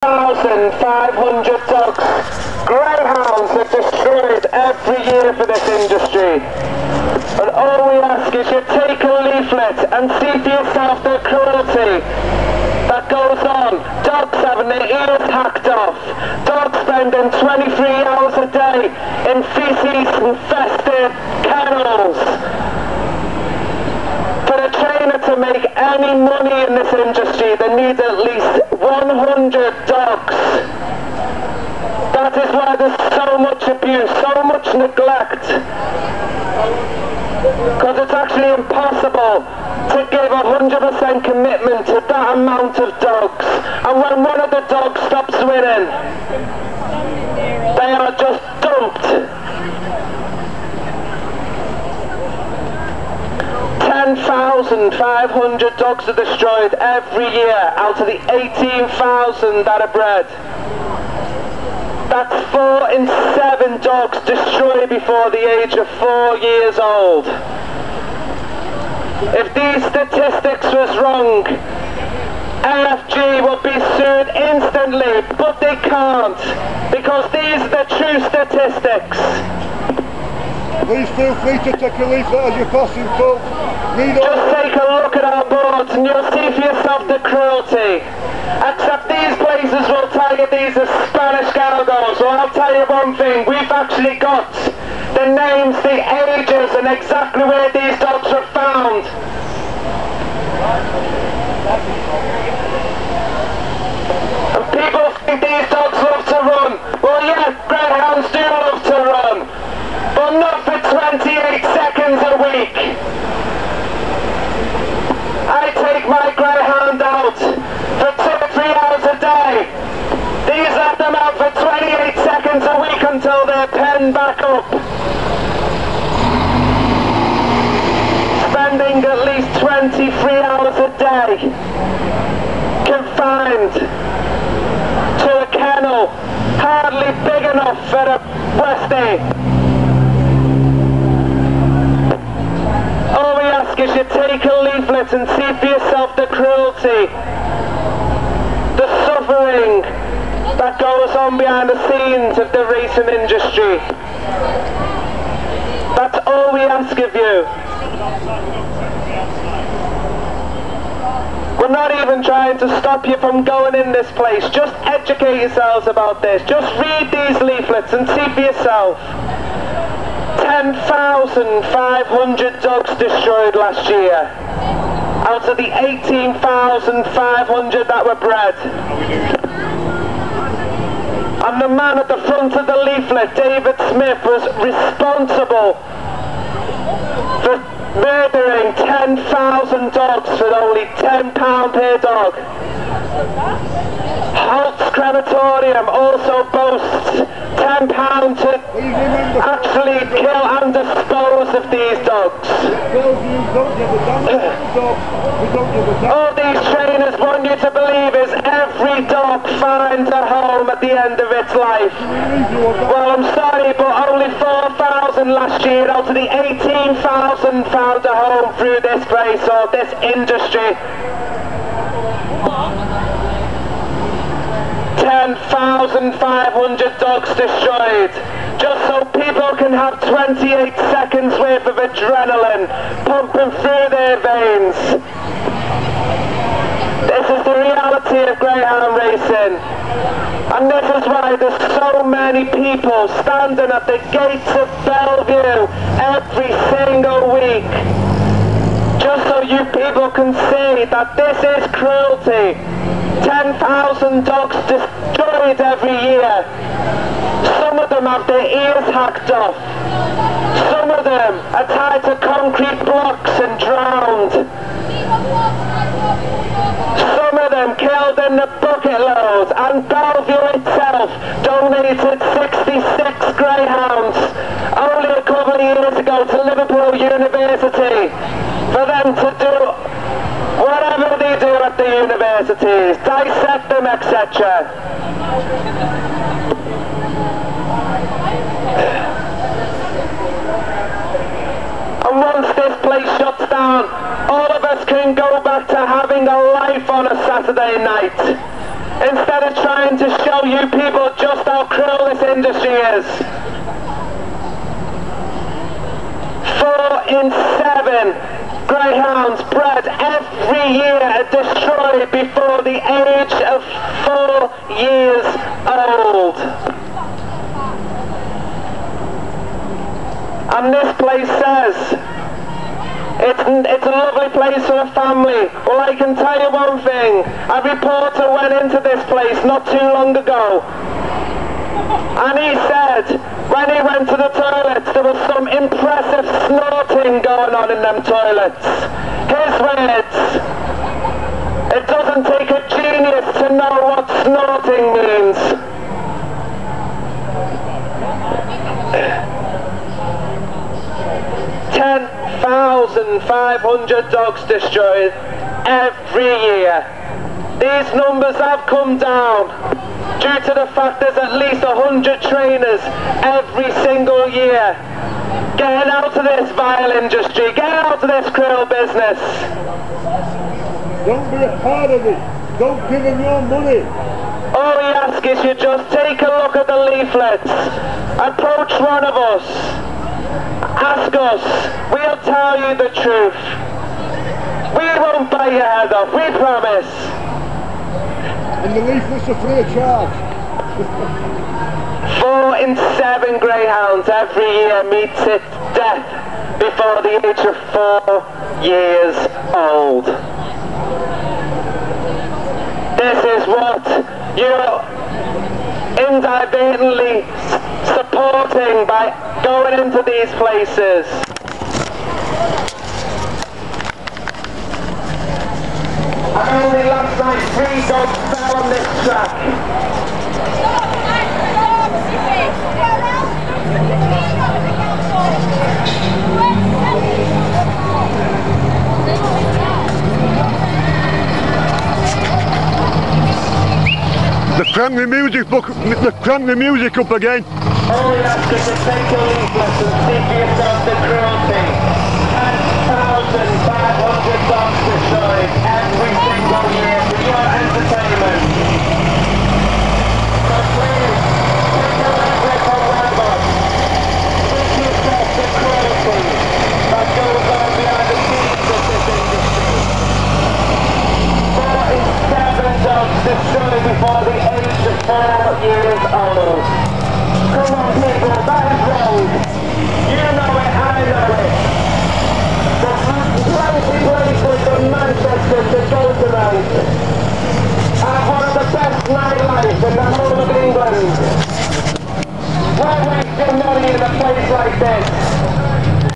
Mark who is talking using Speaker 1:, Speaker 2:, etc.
Speaker 1: 10,500 dogs, greyhounds are destroyed every year for this industry. And all we ask is you take a leaflet and see for yourself the cruelty that goes on. Dogs having their ears hacked off, dogs spending 23 hours a day in feces-infested kennels. For a trainer to make any money in this industry, they need at least 100 dogs. That is why there's so much abuse, so much neglect. Because it's actually impossible to give 100% commitment to that amount of dogs. And when one of the dogs stops winning, they are just dumped. 10,500 dogs are destroyed every year out of the 18,000 that are bred. That's 4 in 7 dogs destroyed before the age of 4 years old. If these statistics was wrong, AFG would be sued instantly, but they can't, because these are the true statistics.
Speaker 2: Please feel free to take a leaflet as you're passing, folks.
Speaker 1: Just take a look at our boards and you'll see for yourself the cruelty. Except these places will target these as Spanish galgos. So I'll tell you one thing, we've actually got the names, the ages and exactly where these dogs were found. And people think these dogs love to run. Well yeah, greyhounds do love to run, but not for 28 seconds a week. I take my greyhound out for 2 or 3 hours a day. These let them out for 28 seconds a week until they're penned back up. Spending at least 23 hours a day confined to a kennel hardly big enough for a Westie. All we ask is you take a leaflet and see for yourself the cruelty, the suffering that goes on behind the scenes of the racing industry. That's all we ask of you. We're not even trying to stop you from going in this place. Just educate yourselves about this. Just read these leaflets and see for yourself. 10,500 dogs destroyed last year out of the 18,500 that were bred. And the man at the front of the leaflet, David Smith, was responsible for murdering 10,000 dogs for only £10 per dog. Holt's Crematorium also boasts £10 to actually kill and dispose of these dogs. All these trainers want you to believe is every dog finds a home at the end of its life. Well, I'm sorry, but only 4,000 last year out of the 18,000 found a home through this place or this industry. 10,500 dogs destroyed, just so people can have 28 seconds worth of adrenaline pumping through their veins. This is the reality of greyhound racing, and this is why there's so many people standing at the gates of Belle Vue every single week, just so you people can see that this is cruelty. 10,000 dogs destroyed every year. Some of them have their ears hacked off. Some of them are tied to concrete blocks and drowned. Some of them killed in the bucket loads, and Belle Vue itself donated 66 greyhounds only a couple of years ago to Liverpool University for them to do whatever they do at the universities, dissect them, etc. And once this place shuts down, all of us can go back to having a life on a Saturday night. instead of trying to show you people just how cruel this industry is. 4 in 7 greyhounds bred every year are destroyed before the age of 4 years old. And this place says it's a lovely place for a family. Well, I can tell you one thing. A reporter went into this place not too long ago, and he said when he went to the toilets there was some impressive snorting going on in them toilets. His words, it doesn't take a genius to know what snorting means. 10,500 dogs destroyed every year. These numbers have come down due to the fact there's at least 100 trainers every single year. Get out of this vile industry, get out of this cruel business.
Speaker 2: Don't be a part of it. Don't give them your money.
Speaker 1: All we ask is you just take a look at the leaflets. Approach one of us. Ask us. We'll tell you the truth. We won't bite your head off, we promise.
Speaker 2: And the leaflets are free of charge.
Speaker 1: 4 in 7 greyhounds every year meets its death before the age of 4 years old. This is what you're inadvertently supporting by going into these places. And only last night 3 dogs fell on this track.
Speaker 2: They've cranked the music up again.
Speaker 1: All we ask is to take a leaflet and see for yourself the cruelty. 10,500 dogs destroyed every single year for your entertainment. So please, take a leaflet from Webber. See for yourself the cruelty that goes on behind the scenes of this industry. 4 in 7 dogs destroyed before the age of 4 years old. Come on people, that is wrong. You know it, I know it. There's plenty places in Manchester to go tonight. Have one of the best nightlife in